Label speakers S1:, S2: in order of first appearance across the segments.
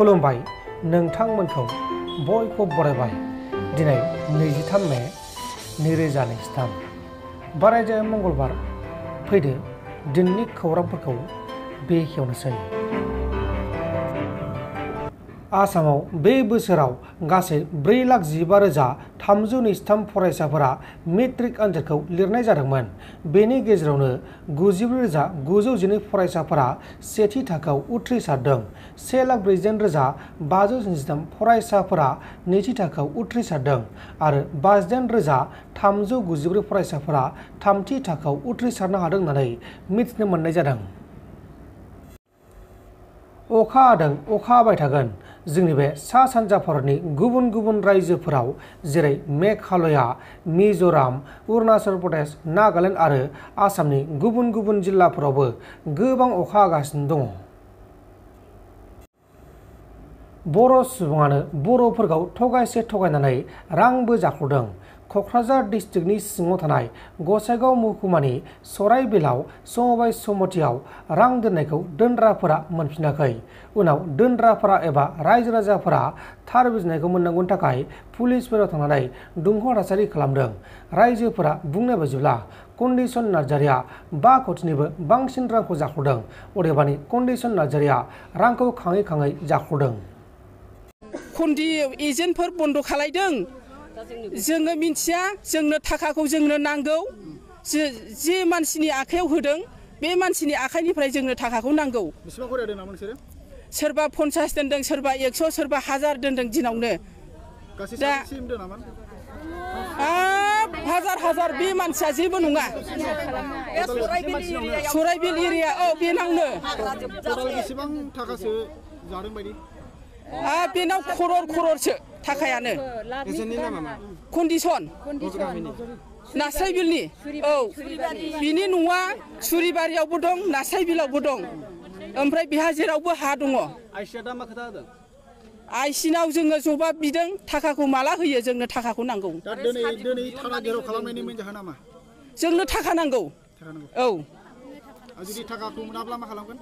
S1: खुलुमबाय नोंथांमोनखौ बयखौ बरायबाय दिनै 23 मे 2023 बारायजाय मंगलबार फैदो दिननि खौरांफोरखौ बेखेवनोसै। आसामाव बे बोसोराव गासै 4,15,393 फरायसाफोरा मेट्रिक आनजादखौ लिरनाय जादोंमोन। बेनि गेजेरावनो 94,912 फरायसाफोरा सेथि थाखोआव उथ्रिसारदों। 1,40,593 फरायसाफोरा नैथि थाखोआव उथ्रिसारदों आरो 58,394 फरायसाफोरा थामथि थाखोआव उथ्रिसारनो हादों होननानै मिथिनो मोननाय जादों। अखा हादों, अखा हाबाय थागोन। जोंनि बे सा सानजा भारतनि गुबुन गुबुन रायजोफोराव जेरै मेघालया, मिज'राम, अरुणाचल प्रदेश, नागालेन्ड आरो आसामनि गुबुन गुबुन जिल्लाफोरावबो गोबां अखा हागासिनो दङ। बर' सुबुङानो बर'फोरखौ थगायसे थगायनानै रांबो जाख्ल'दों। क'क्राझार डिस्ट्रिक्टनि सिङाव थानाय गसाइगाव महकुमानि सराइबिलाव समबाय सम्पथियाव रां दोननायखौ दोनग्राफोरा मोनफिनाखै। उनाव दोनग्राफोरा एबा रायजो राजाफोरा थार बिजिरनायखौ मोननांगौनि थाखाय पुलिसफोराव थांनानै दुंहाव थासारि खालामदों। रायजोफोरा बुंनाय बायदिब्ला कन्डिसन नार्जारिया 5 कोटिनिबो बांसिन रांखौ जाख्ल'दों। अदेबानि कन्डिसन नार्जारिया रांखौ खाङै खाङै जाख्ल'दों।
S2: कन्डि एजेन्टफोर बन्द' खालायदों। जोङो मिथिया, जोंनो थाखाखौ जोंनो नांगौ। जे मानसिनि आखायाव होदों बे मानसिनि आखाइनिफ्राय जोंनो थाखाखौ नांगौ।
S3: बेसेबां खरि होदों नामा नोंसोरो?
S2: सोरबा 50 दोनदों, सोरबा 100, सोरबा 1000 दोनदों दिनावनो। दा हाजार बे मानसिया जेबो नङा। सराइबिल एरिया बेनावनो।
S3: बेसेबां थाखासो जादों बायदि?
S2: बेनाव खररसो थाखायानो। कन्डिसन नास्रायबिलनि बिनि न'आ सुरिबारियावबो दं, नास्रायबिलावबो दं। ओमफ्राय बेहा जेरावबो हा दङ।
S3: आइसिया दा मा खोथा होदों?
S2: आइसिनाव जोङो जबाब बिदों, थाखाखौ माला होयो, जोंनो थाखाखौ नांगौ।
S3: दा दिनै थाना गेराव खालामनायनि मेन जाहोना मा?
S2: जोंनो थाखा नांगौ। औ।
S3: जुदि थाखाखौ मोनाब्ला मा खालामगोन?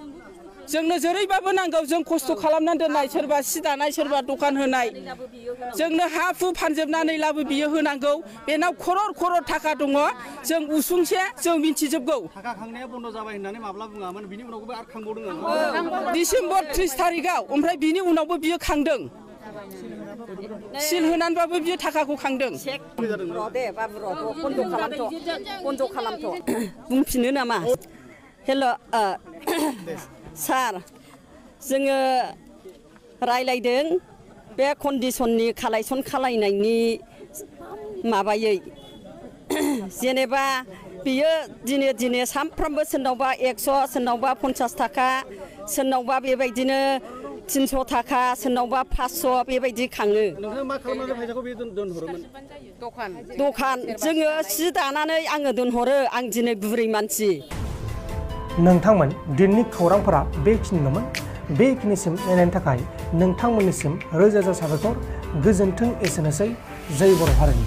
S2: जोंनो जेरैबाबो नांगौ। जों खस्थ' खालामनानै दोननाय, सोरबा सि दानाय, सोरबा दखान होनाय, जोंनो हा हु फानजोबनानैब्लाबो बियो होनांगौ। बेनाव खरर थाखा दङ। जों उसुंसे जों मिथिजोबगौ।
S3: थाखा खांनाया बन्द जाबाय होननानै माब्ला बुङामोन? बिनि उनावबो आरो खांबावदों।
S2: डिसेम्बर 30 थारिखआव। ओमफ्राय बिनि उनावबो बियो खांदों। सिल होनानैबाबो बियो थाखाखौ खांदों।
S4: बन्द' खालामथ'। बुंफिनो नामा? हेल' सार, जोङो रायलायदों बे कन्डिसननि कालेक्सन खालायनायनि माबायै। जेनेबा बियो दिने सानफ्रामबो सोरनावबा 100, सोरनावबा 50 थाखा, सोरनावबा बेबायदिनो 300 थाखा, सोरनावबा 500 बेबायदि खाङो।
S3: नोंथाङा मा खालामनानै फैसाखौ बे दोनहरोमोन?
S4: दखान जोङो सि दानानै आङो दोनहरो। आं दिनै बुरै मानसि।
S1: नोंथांमोन दिननि खौरांफोरा बेखिनिल'मोन। बेखिनिसिम नायनायनि थाखाय नोंथांमोननिसिम रोजा रोजा साबायखर। गोजोन्थों। एसेनोसै। जय बर' हारिनि।